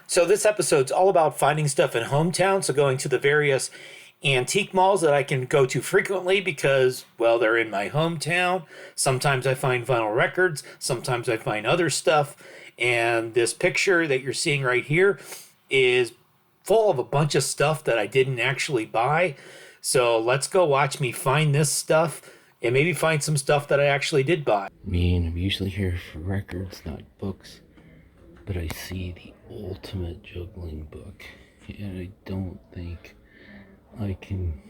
So this episode's all about finding stuff in hometown, so going to the various antique malls that I can go to frequently because, well, they're in my hometown. Sometimes I find vinyl records, sometimes I find other stuff, and this picture that you're seeing right here is full of a bunch of stuff that I didn't actually buy. So let's go watch me find this stuff and maybe find some stuff that I actually did buy. I mean, I'm usually here for records, not books, but I see the ultimate juggling book, and I don't think I can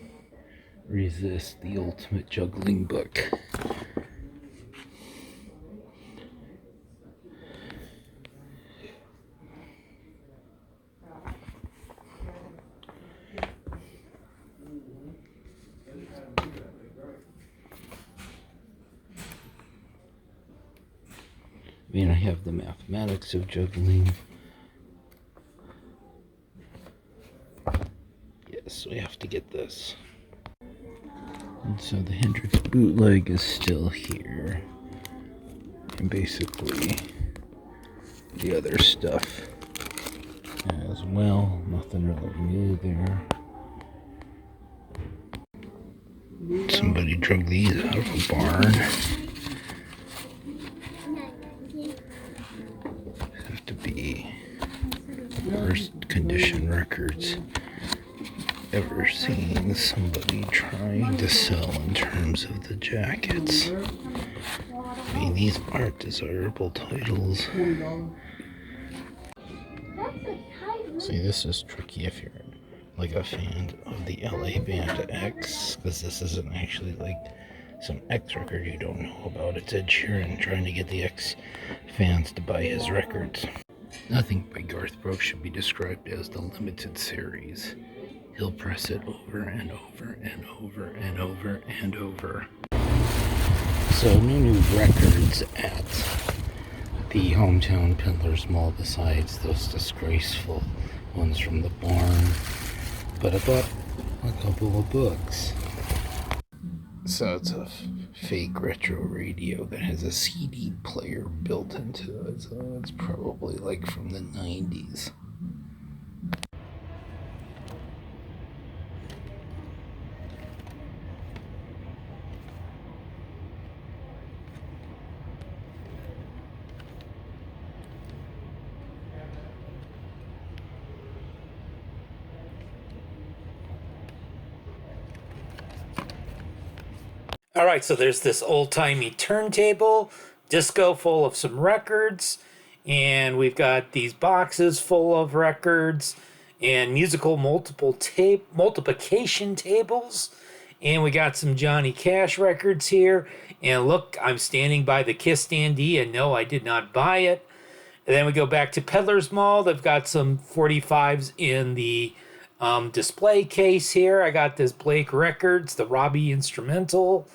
resist the ultimate juggling book. I mean, I have the mathematics of juggling. Yes, we have to get this. And so the Hendrix bootleg is still here. And basically the other stuff as well. Nothing really new there. Somebody drug these out of a barn. Have to be worst condition records ever seen somebody trying to sell in terms of the jackets. I mean, these aren't desirable titles. See, this is tricky if you're like a fan of the LA band X, because this isn't actually like some X record you don't know about. It's Ed Sheeran trying to get the X fans to buy his records. Nothing by Garth Brooks should be described as the limited series. He'll press it over and over and over and over and over. So new records at the hometown Peddlers Mall besides those disgraceful ones from the barn. But I bought a couple of books. So it's a fake retro radio that has a CD player built into it. So it's probably like from the 90s. All right, so there's this old-timey turntable, disco full of some records, and we've got these boxes full of records and musical multiplication tables, and we got some Johnny Cash records here. And look, I'm standing by the Kiss standee, and no, I did not buy it. And then we go back to Peddlers Mall. They've got some 45s in the display case here. I got this Blake Records, the Robbie instrumental.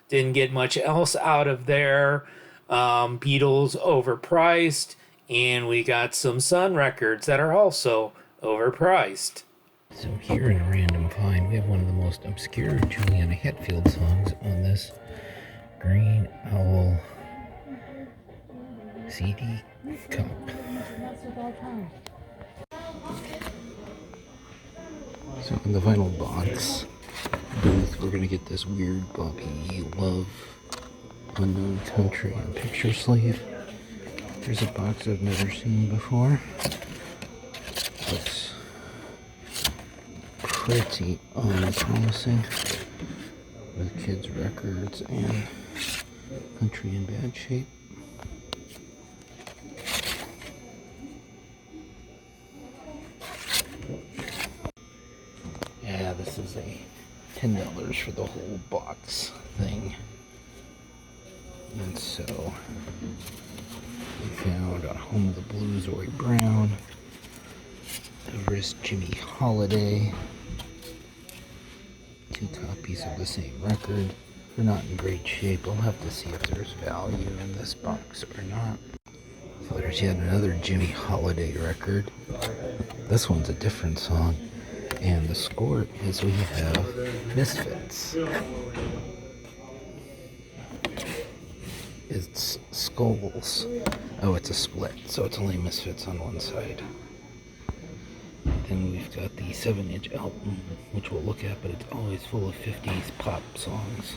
Didn't get much else out of there. Beatles overpriced. And we got some Sun records that are also overpriced. So here in a random find, we have one of the most obscure Juliana Hetfield songs on this Green Owl CD cup. So in the vinyl box booth, we're gonna get this weird Bobby Love Unknown Country on picture sleeve. There's a box I've never seen before. Looks pretty unpromising with kids' records and country in bad shape. Yeah, this is a $10 for the whole box thing. And so we found on Home of the Blues, Roy Brown. Over is Jimmy Holiday. 2 copies of the same record. They're not in great shape. I'll have to see if there's value in this box or not. So there's yet another Jimmy Holiday record. This one's a different song. And the score is we have Misfits. It's Skulls. Oh, it's a split, so it's only Misfits on one side. then we've got the 7-inch album, which we'll look at, but it's always full of 50s pop songs.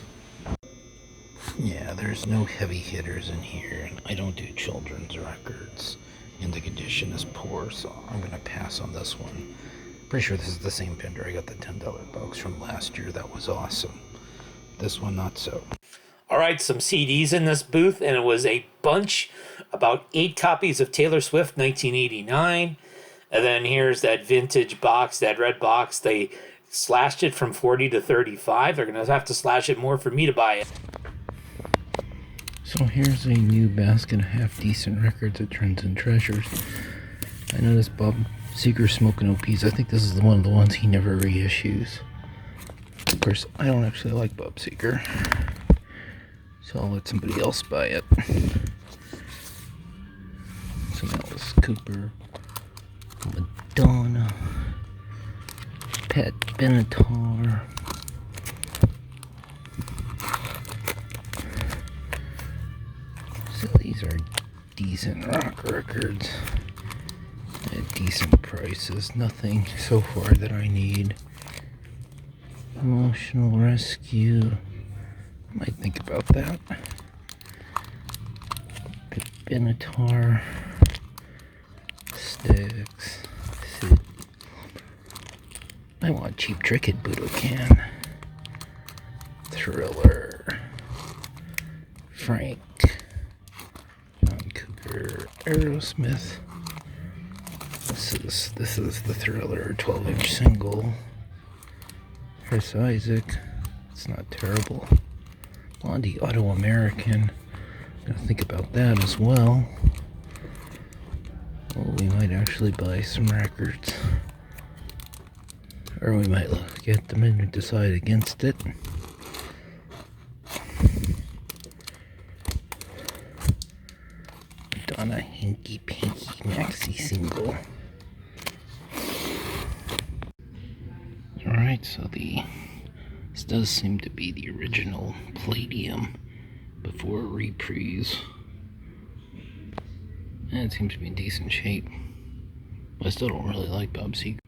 Yeah, there's no heavy hitters in here, and I don't do children's records, and the condition is poor, so I'm gonna pass on this one. Pretty sure this is the same vendor I got the $10 box from last year. That was awesome. This one, not so. All right, some CDs in this booth, and it was a bunch, about 8 copies of Taylor Swift 1989. And then here's that vintage box, that red box. They slashed it from 40 to 35. They're going to have to slash it more for me to buy it. So here's a new basket of half-decent records at Trends and Treasures. I noticed Bob Seger's Smoking OPs. I think this is one of the ones he never reissues. Of course, I don't actually like Bob Seger, so I'll let somebody else buy it. Some Alice Cooper, Madonna, Pat Benatar. So these are decent rock records at decent prices. Nothing so far that I need. Emotional Rescue. Might think about that. Benatar. Styx. Sid. I want Cheap Trick at Budokan. Thriller. Frank. John Cougar. Aerosmith. This is the Thriller 12-inch single. Chris Isaac. It's not terrible. Blondie Auto American. Gonna think about that as well. Well, we might actually buy some records. Or we might look at them and decide against it. Madonna Hinky Pinky Maxi single. Alright, so this does seem to be the original Palladium before reprise. And it seems to be in decent shape. But I still don't really like Bob Seger.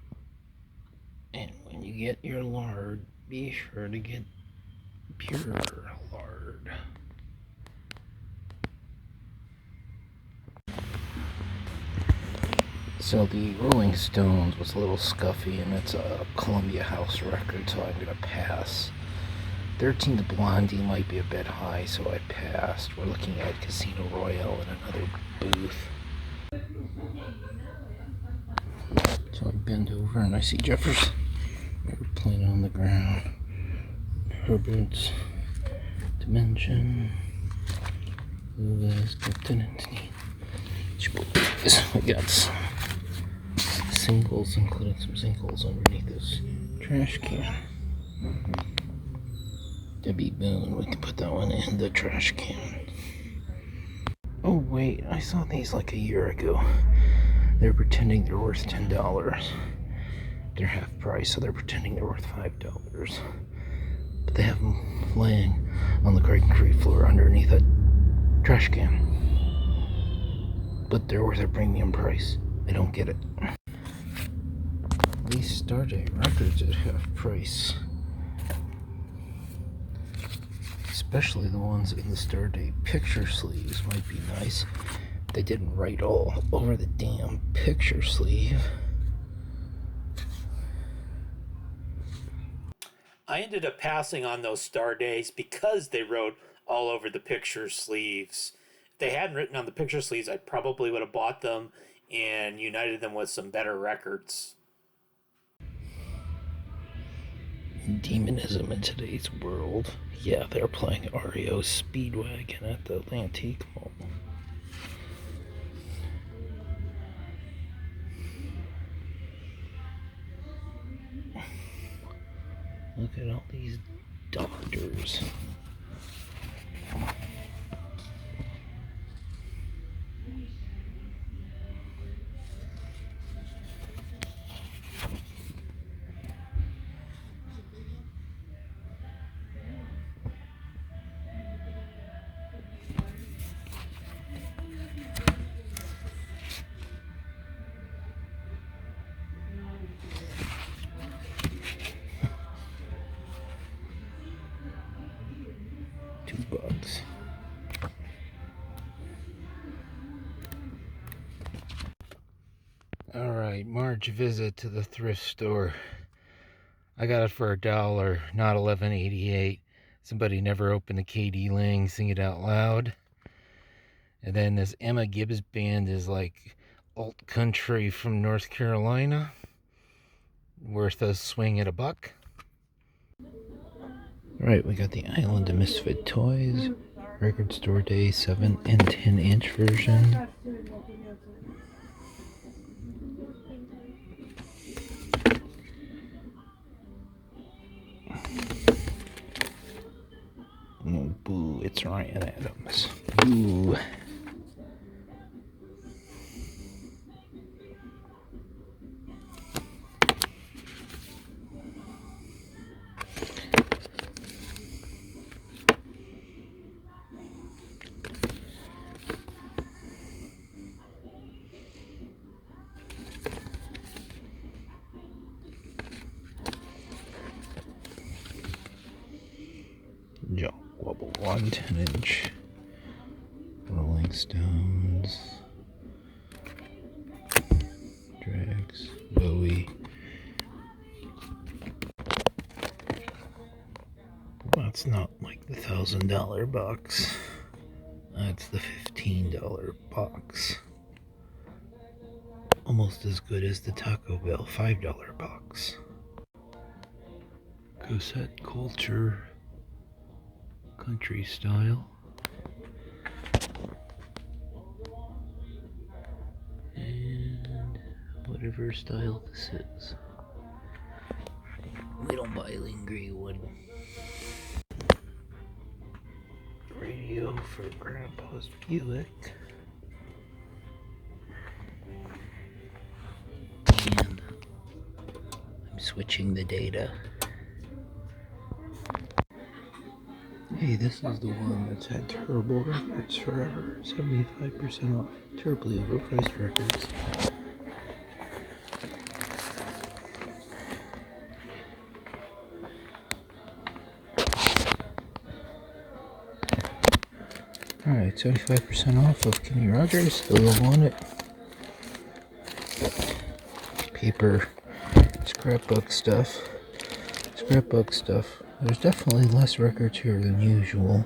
And when you get your lard, be sure to get pure lard. So the Rolling Stones was a little scuffy, and it's a Columbia House record, so I'm gonna pass. 13 to Blondie might be a bit high, so I passed. We're looking at Casino Royale in another booth. So I bend over and I see Jefferson Airplane on the ground. Herbert's Dimension. Lewis, Captain Anthony. We got some singles, including some singles underneath this trash can. Debbie Boone, we can put that one in the trash can. Oh wait, I saw these like a year ago. They're pretending they're worth $10. They're half price, so they're pretending they're worth $5. But they have them laying on the concrete floor underneath a trash can. But they're worth a premium price. I don't get it. These Stardate records at half price. Especially the ones in the Stardate picture sleeves might be nice. They didn't write all over the damn picture sleeve. I ended up passing on those Star Days because they wrote all over the picture sleeves. If they hadn't written on the picture sleeves, I probably would have bought them and united them with some better records. Demonism in today's world. Yeah, they're playing REO Speedwagon at the Atlantique Mall. Look at all these doctors. Alright, March visit to the thrift store. I got it for $1, not $11.88. Somebody never opened the KD Lang, sing it out loud. And then this Emma Gibbs band is like alt country from North Carolina. Worth a swing at $1. Alright, we got the Island of Misfit Toys. Record Store Day 7 and 10 inch version. Oh, boo, it's Ryan Adams. Boo. Joe Wobble 1 10 inch. Rolling Stones. Drags. Bowie. That's not like the $1,000 box. That's the $15 box. Almost as good as the Taco Bell $5 box. Cosette Culture. Country style. And whatever style this is. We don't buy Greenwood. Radio for Grandpa's Buick. And I'm switching the data. Hey, this is the one that's had terrible records forever. 75% off. Terribly overpriced records. Alright, 75% off of Kenny Rogers. Still want it. Paper. Scrapbook stuff. There's definitely less records here than usual.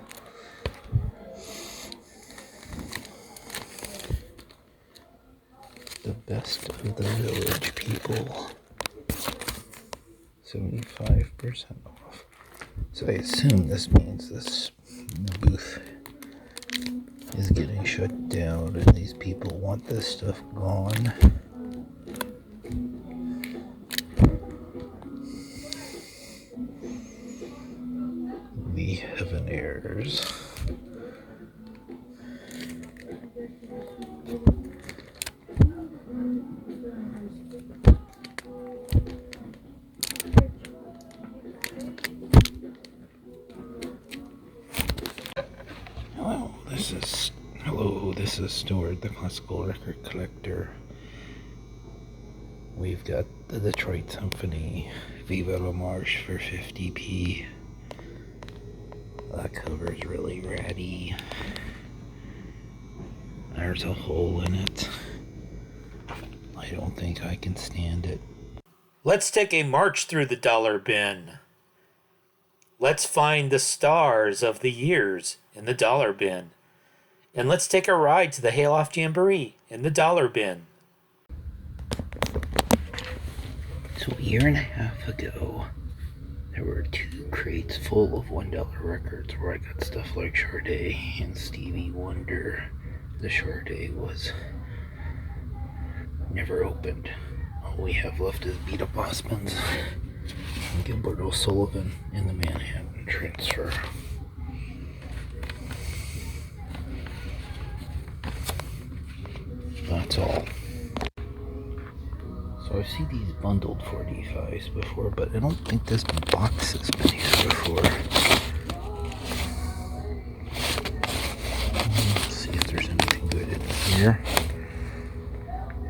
The best of the Village People. 75% off. So I assume this means this booth is getting shut down and these people want this stuff gone. The Heaven Heirs. Hello, this is Stuart, the classical record collector. We've got the Detroit Symphony Viva La Marche for 50p. That cover's really ratty. There's a hole in it. I don't think I can stand it. Let's take a march through the dollar bin. Let's find the stars of the years in the dollar bin. And let's take a ride to the Hayloft Jamboree in the dollar bin. So a year and a half ago, there were 2 crates full of $1 records where I got stuff like Sade and Stevie Wonder. The Sade was never opened. All we have left is Beat Up Osmonds and Gilbert O'Sullivan in the Manhattan Transfer. That's all. So I've seen these bundled 45s before, but I don't think this box has been here before. Let's see if there's anything good in here.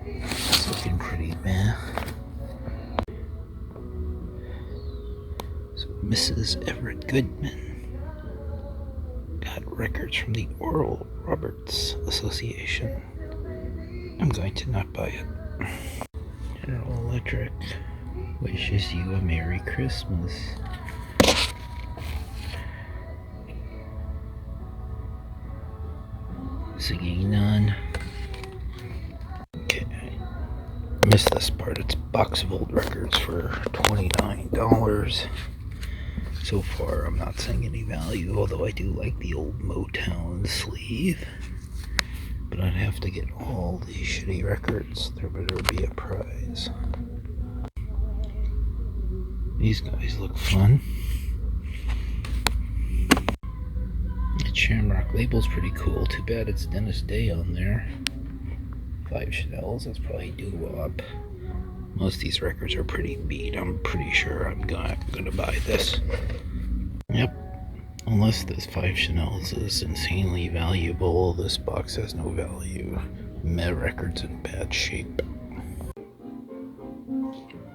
It's looking pretty bad. So Mrs. Everett Goodman got records from the Oral Roberts Association. I'm going to not buy it. Patrick wishes you a Merry Christmas. Singing none. Okay. I missed this part. It's a box of old records for $29. So far, I'm not seeing any value, although I do like the old Motown sleeve. But I'd have to get all these shitty records. There better be a prize. These guys look fun. The Shamrock label's pretty cool. Too bad it's Dennis Day on there. 5 Chanels, that's probably doo-wop. Most of these records are pretty beat. I'm pretty sure I'm gonna buy this. Yep. Unless this 5 Chanels is insanely valuable, this box has no value. Met record's in bad shape.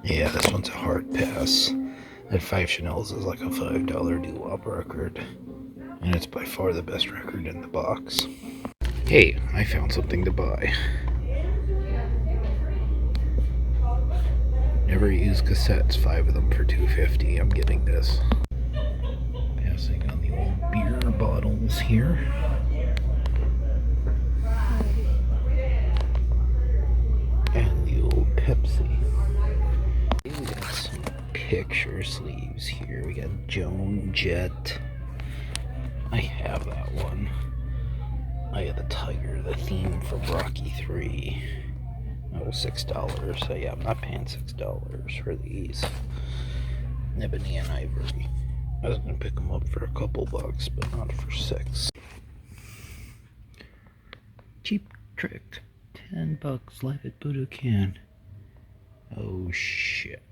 Yeah, this one's a hard pass. That 5 Chanels is like a $5 doo-wop record. And it's by far the best record in the box. Hey, I found something to buy. Never used cassettes, 5 of them for $2.50. I'm getting this. Passing on the old beer bottles here. And the old Pepsi. We got some picture sleeves here. We got Joan Jett. I have that one. I got the tiger, the theme from Rocky 3. That was $6. So yeah, I'm not paying $6 for these. Ebony and Ivory. I was gonna pick them up for a couple bucks, but not for $6. Cheap Trick. $10 live at Budokan. Oh shit.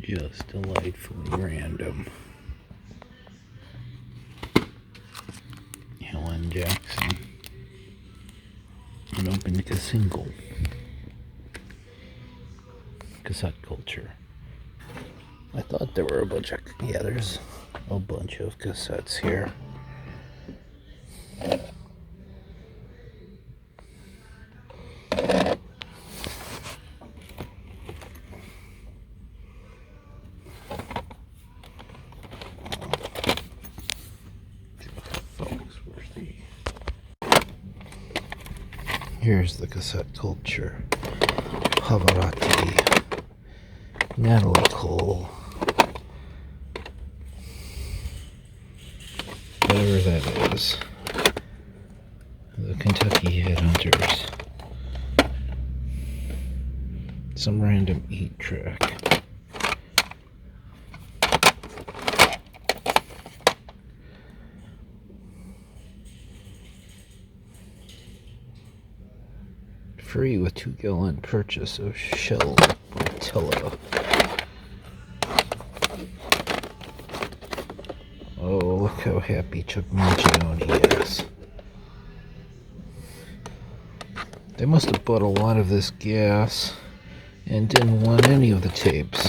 Just delightfully random. Helen Jackson. An open single. Cassette culture. I thought there were a bunch of, yeah, there's a bunch of cassettes here. Here's the cassette culture. Pavarotti, Natalie Cole, whatever that is. The Kentucky Headhunters. Some random 8-track. Free with 2-gallon purchase of Shell Rotella. Oh, look how happy Chuck Mangione is. They must have bought a lot of this gas and didn't want any of the tapes.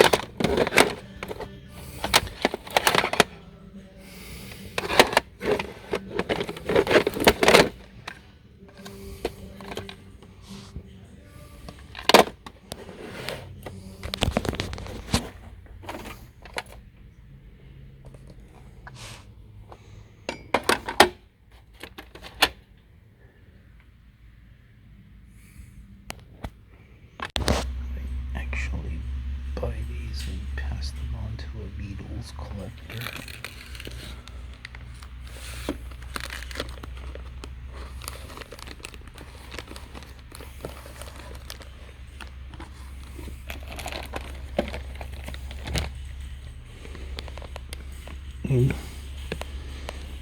Buy these and pass them on to a Beatles collector.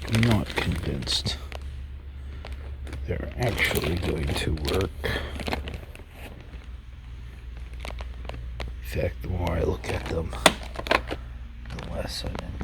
I'm not convinced they're actually going to work. In fact, the more I look at them, the less I'm